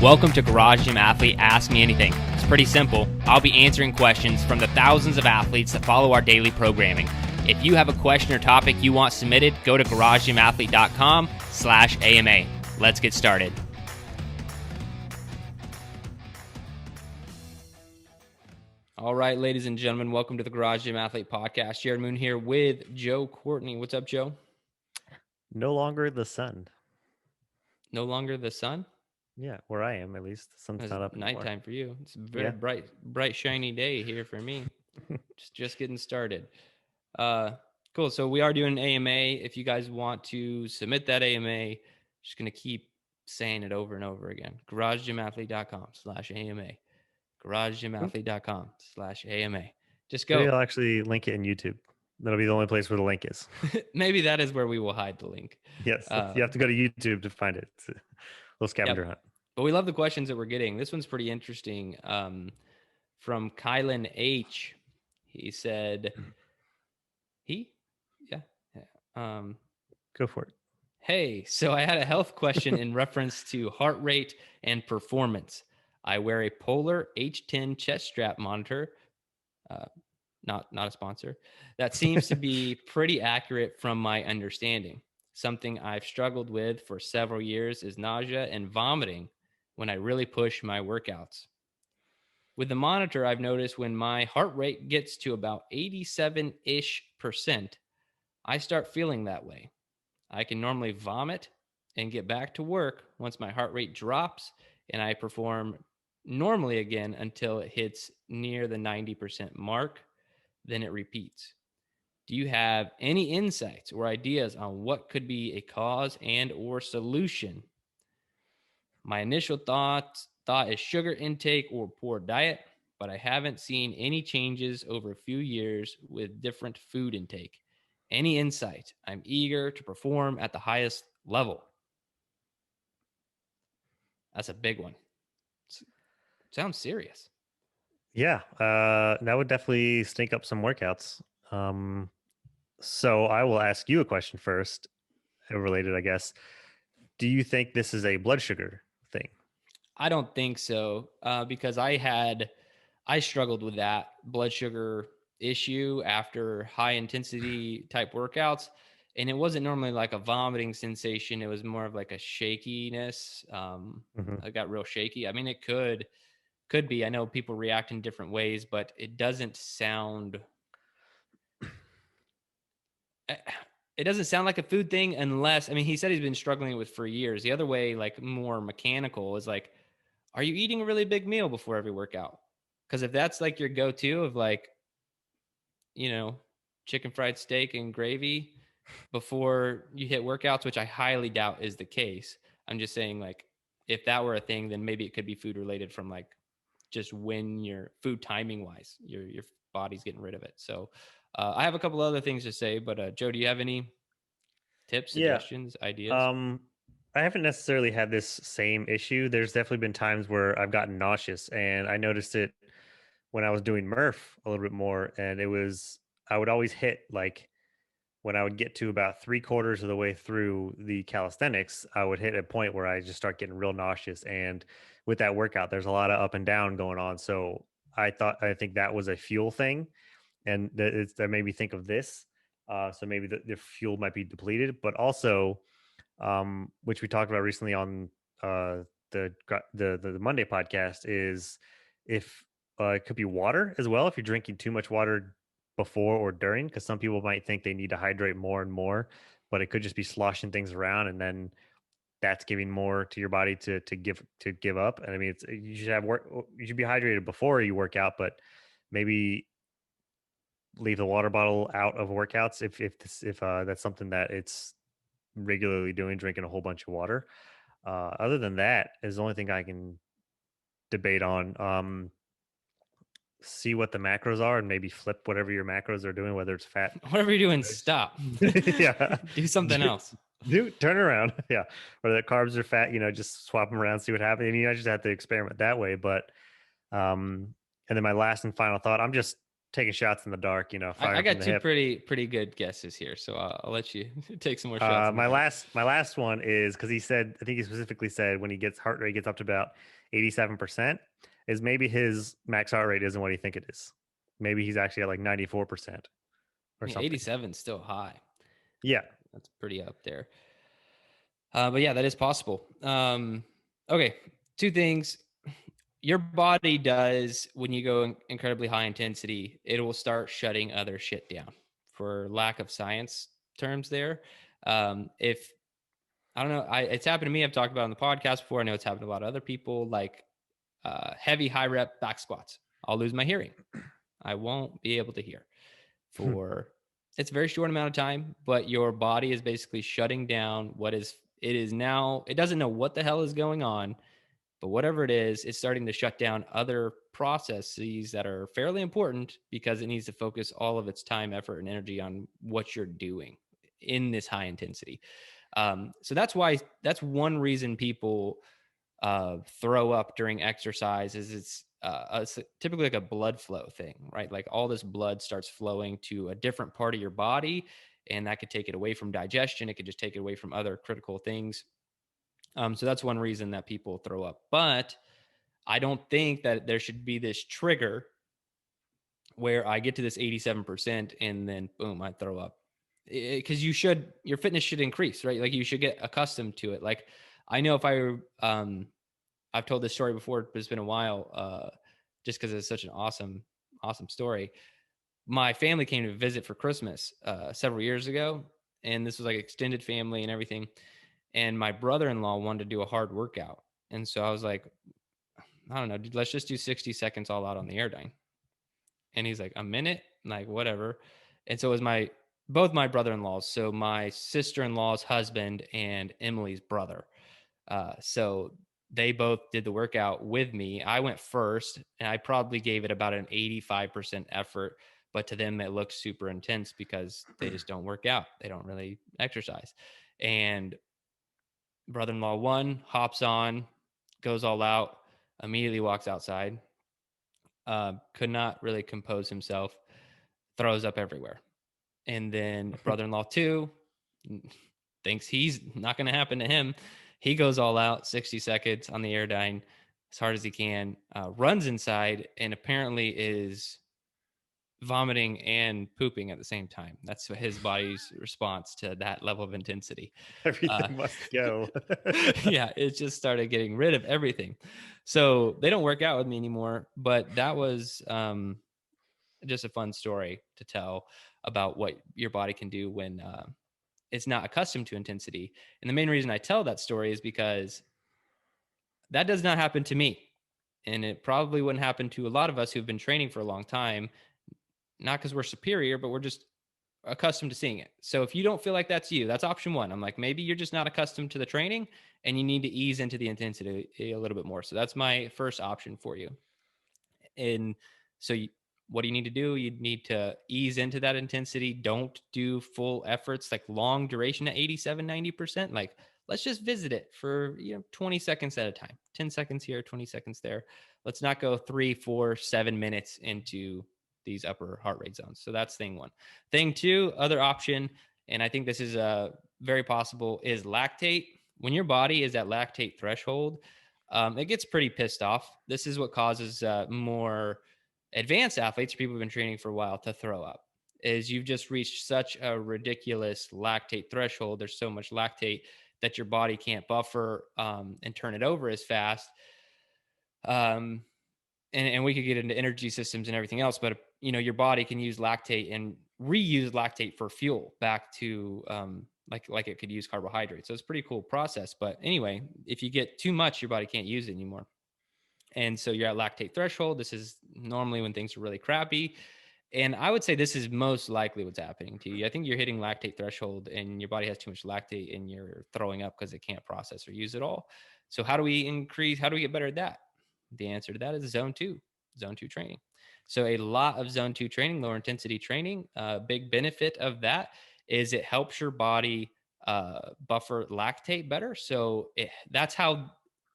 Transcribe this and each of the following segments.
Welcome to Garage Gym Athlete Ask Me Anything. It's pretty simple. I'll be answering questions from the thousands of athletes that follow our daily programming. If you have a question or topic you want submitted, go to garagegymathlete.com/AMA. Let's get started. All right, ladies and gentlemen, welcome to the Garage Gym Athlete Podcast. Jerred Moon here with Joe Courtney. What's up, Joe? No longer the sun. No longer the sun? Yeah, where I am, at least. The sun's It's not up anymore. nighttime for you. It's a very bright, shiny day here for me. just getting started. Cool. So we are doing an AMA. If you guys want to submit that AMA, just going to keep saying it over and over again. garagegymathlete.com/AMA. garagegymathlete.com/AMA. Just go. Maybe I'll actually link it in YouTube. That'll be the only place where the link is. Maybe that is where we will hide the link. Yes, you have to go to YouTube to find it. It's a little scavenger hunt. But we love the questions that we're getting. This one's pretty interesting. From Kylan H. He said, Go for it. Hey, so I had a health question in reference to heart rate and performance. I wear a Polar H10 chest strap monitor, not a sponsor, that seems to be pretty accurate from my understanding. Something I've struggled with for several years is nausea and vomiting when I really push my workouts. With the monitor, I've noticed when my heart rate gets to about 87-ish%, I start feeling that way. I can normally vomit and get back to work once my heart rate drops and I perform normally again until it hits near the 90% mark. Then it repeats. Do you have any insights or ideas on what could be a cause and or solution? My initial thought is sugar intake or poor diet, but I haven't seen any changes over a few years with different food intake. Any insight? I'm eager to perform at the highest level. That's a big one. Sounds serious. Yeah, that would definitely stink up some workouts. So I will ask you a question first, related, I guess. Do you think this is a blood sugar thing? I don't think so, because I struggled with that blood sugar issue after high intensity type workouts. And it wasn't normally like a vomiting sensation. It was more of like a shakiness. I got real shaky. I mean, it could be. I know people react in different ways, but it doesn't sound like a food thing unless, I mean, he said he's been struggling with for years. The other way, like more mechanical, is like, are you eating a really big meal before every workout? Because if that's like your go-to of like, chicken fried steak and gravy before you hit workouts, which I highly doubt is the case. I'm just saying, like, if that were a thing, then maybe it could be food related from like just when your food timing wise, your body's getting rid of it. So I have a couple other things to say, but Joe, do you have any tips, suggestions, ideas? I haven't necessarily had this same issue. There's definitely been times where I've gotten nauseous, and I noticed it when I was doing Murph a little bit more. And I would always hit, like, when I would get to about 3/4 of the way through the calisthenics, I would hit a point where I just start getting real nauseous. And with that workout, there's a lot of up and down going on. So I think that was a fuel thing, and that made me think of this. So maybe the fuel might be depleted, but also, which we talked about recently on the Monday podcast, is if it could be water as well. If you're drinking too much water before or during, because some people might think they need to hydrate more and more, but it could just be sloshing things around, and then that's giving more to your body to give up. And I mean, you should be hydrated before you work out, but maybe leave the water bottle out of workouts if that's something that it's regularly doing, drinking a whole bunch of water. Other than that is the only thing I can debate on. See what the macros are and maybe flip whatever your macros are doing, whether it's fat. Whatever you're doing, stop. Yeah. Do something else. Turn around. Yeah. Whether the carbs are fat, just swap them around, see what happens. I mean, I just have to experiment that way. But and then my last and final thought, I'm just taking shots in the dark, I firing from got the two hip. pretty good guesses here, so I'll let you take some more shots in the My dark. last one is because he said, I think he specifically said when he gets heart rate gets up to about 87%, is maybe his max heart rate isn't what you think it is. Maybe he's actually at like 94% or Yeah, something. 87 is still high. Yeah. That's pretty up there. But yeah, that is possible. Okay, two things. Your body does when you go incredibly high intensity, it will start shutting other shit down. For lack of science terms, there. If I don't know, it's happened to me. I've talked about it on the podcast before. I know it's happened to a lot of other people. Like heavy high rep back squats, I'll lose my hearing. I won't be able to hear for it's a very short amount of time, but your body is basically shutting down what is it is now. It doesn't know what the hell is going on, but whatever it is, it's starting to shut down other processes that are fairly important because it needs to focus all of its time, effort, and energy on what you're doing in this high intensity. So that's one reason people throw up during exercise is it's typically like a blood flow thing, right? Like all this blood starts flowing to a different part of your body, and that could take it away from digestion. It could just take it away from other critical things. So that's one reason that people throw up. But I don't think that there should be this trigger where I get to this 87% and then boom, I throw up. Because your fitness should increase, right? Like you should get accustomed to it. Like I know if I've told this story before, but it's been a while, just because it's such an awesome story. My family came to visit for Christmas several years ago, and this was like extended family and everything. And my brother-in-law wanted to do a hard workout, and so I was like, I don't know, dude, let's just do 60 seconds all out on the airdyne. And he's like, a minute, like whatever. And so it was my both my brother-in-laws, so my sister-in-law's husband and Emily's brother. So they both did the workout with me. I went first, and I probably gave it about an 85% effort. But to them, it looks super intense because they just don't work out. They don't really exercise. And brother in law one hops on, goes all out, immediately walks outside, could not really compose himself, throws up everywhere. And then brother in law two thinks he's not going to happen to him. He goes all out, 60 seconds on the airdyne as hard as he can, runs inside, and apparently is vomiting and pooping at the same time. That's his body's response to that level of intensity. Uh, Everything must go. yeah, it just started getting rid of everything. So they don't work out with me anymore, but that was just a fun story to tell about what your body can do when it's not accustomed to intensity. And the main reason I tell that story is because that does not happen to me. And it probably wouldn't happen to a lot of us who've been training for a long time, not because we're superior, but we're just accustomed to seeing it. So if you don't feel like that's you, that's option one. I'm like, maybe you're just not accustomed to the training and you need to ease into the intensity a little bit more. So that's my first option for you. And so what do you need to do? You need to ease into that intensity. Don't do full efforts like long duration at 87, 90%. Like let's just visit it for 20 seconds at a time. 10 seconds here, 20 seconds there. Let's not go 3, 4, 7 minutes into these upper heart rate zones. So that's thing one. Thing two, other option, and I think this is very possible, is lactate. When your body is at lactate threshold, it gets pretty pissed off. This is what causes more advanced athletes, or people who've been training for a while, to throw up. Is you've just reached such a ridiculous lactate threshold. There's so much lactate that your body can't buffer and turn it over as fast. Um, and we could get into energy systems and everything else, but your body can use lactate and reuse lactate for fuel back to like it could use carbohydrates. So it's a pretty cool process. But anyway, if you get too much, your body can't use it anymore. And so you're at lactate threshold. This is normally when things are really crappy. And I would say this is most likely what's happening to you. I think you're hitting lactate threshold and your body has too much lactate and you're throwing up because it can't process or use it all. So how do we get better at that? The answer to that is zone two training. So a lot of zone two training, lower intensity training, big benefit of that is it helps your body buffer lactate better. So that's how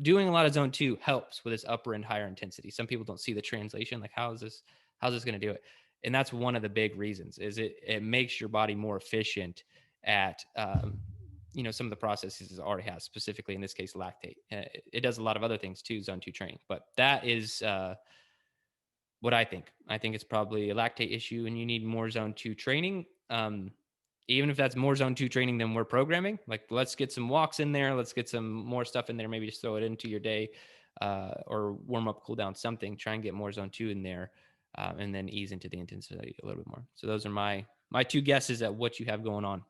doing a lot of zone two helps with this upper and higher intensity. Some people don't see the translation. Like, how's this going to do it? And that's one of the big reasons is it makes your body more efficient at, some of the processes it already has, specifically in this case, lactate. It does a lot of other things too, zone 2 training, but that is what I think. I think it's probably a lactate issue and you need more zone 2 training. Even if that's more zone 2 training than we're programming, like let's get some walks in there. Let's get some more stuff in there. Maybe just throw it into your day or warm up, cool down, something, try and get more zone 2 in there and then ease into the intensity a little bit more. So those are my two guesses at what you have going on.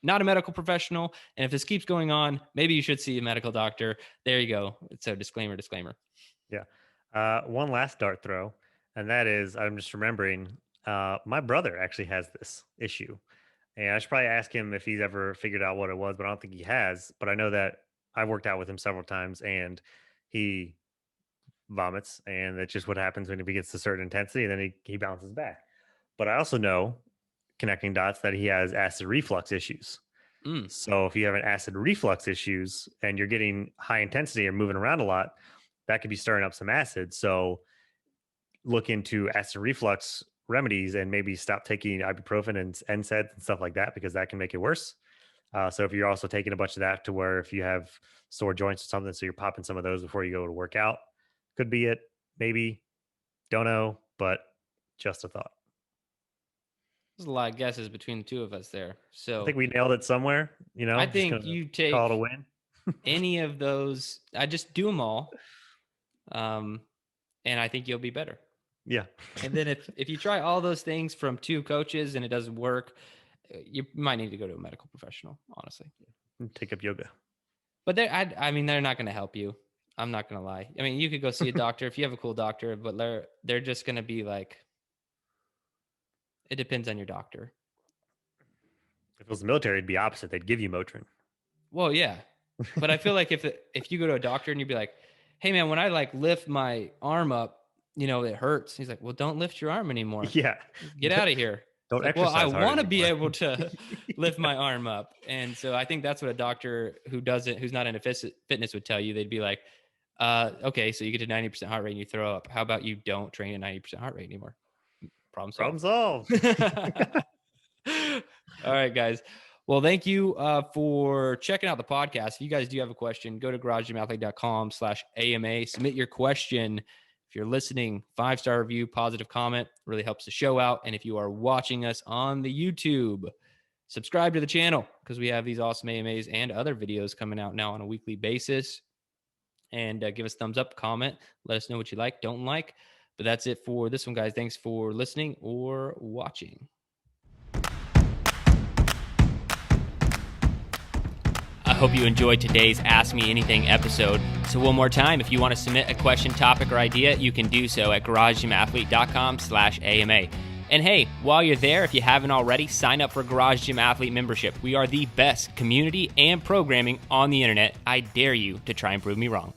Not a medical professional. And if this keeps going on, maybe you should see a medical doctor. There you go. So disclaimer. Yeah. One last dart throw, and that is I'm just remembering my brother actually has this issue. And I should probably ask him if he's ever figured out what it was, but I don't think he has. But I know that I've worked out with him several times and he vomits, and that's just what happens when he gets to a certain intensity, and then he bounces back. But I also know, connecting dots, that he has acid reflux issues. Mm. So if you have an acid reflux issues and you're getting high intensity or moving around a lot, that could be stirring up some acid. So look into acid reflux remedies and maybe stop taking ibuprofen and NSAIDs and stuff like that, because that can make it worse. So if you're also taking a bunch of that, to where if you have sore joints or something, so you're popping some of those before you go to work out, could be it. Maybe, don't know, but just a thought. There's a lot of guesses between the two of us there. I So think we nailed it somewhere. I Just think gonna you call it a take win. any of those. I just do them all. And I think you'll be better. Yeah. And then if you try all those things from 2 coaches and it doesn't work, you might need to go to a medical professional, honestly. Take up yoga. But they're not going to help you. I'm not going to lie. I mean, you could go see a doctor if you have a cool doctor, but they're just going to be like, it depends on your doctor. If it was the military, it'd be opposite. They'd give you Motrin. Well, yeah. But I feel like if you go to a doctor and you'd be like, hey man, when I like lift my arm up, it hurts. He's like, well, don't lift your arm anymore. Yeah. Get out of here. Don't like, well, I exercise hard want to be anymore. able to lift my arm up. And so I think that's what a doctor who's not into fitness would tell you. They'd be like, okay, so you get to 90% heart rate and you throw up. How about you don't train at 90% heart rate anymore? Problem solved. All right, guys. Well, thank you for checking out the podcast. If you guys do have a question, go to garagegymathlete.com/AMA. Submit your question. If you're listening, 5-star review, positive comment, really helps the show out. And if you are watching us on the YouTube, subscribe to the channel, because we have these awesome AMAs and other videos coming out now on a weekly basis. And give us thumbs up, comment, let us know what you like, don't like. But that's it for this one, guys. Thanks for listening or watching. I hope you enjoyed today's Ask Me Anything episode. So one more time, if you want to submit a question, topic, or idea, you can do so at garagegymathlete.com/AMA. And hey, while you're there, if you haven't already, sign up for Garage Gym Athlete membership. We are the best community and programming on the internet. I dare you to try and prove me wrong.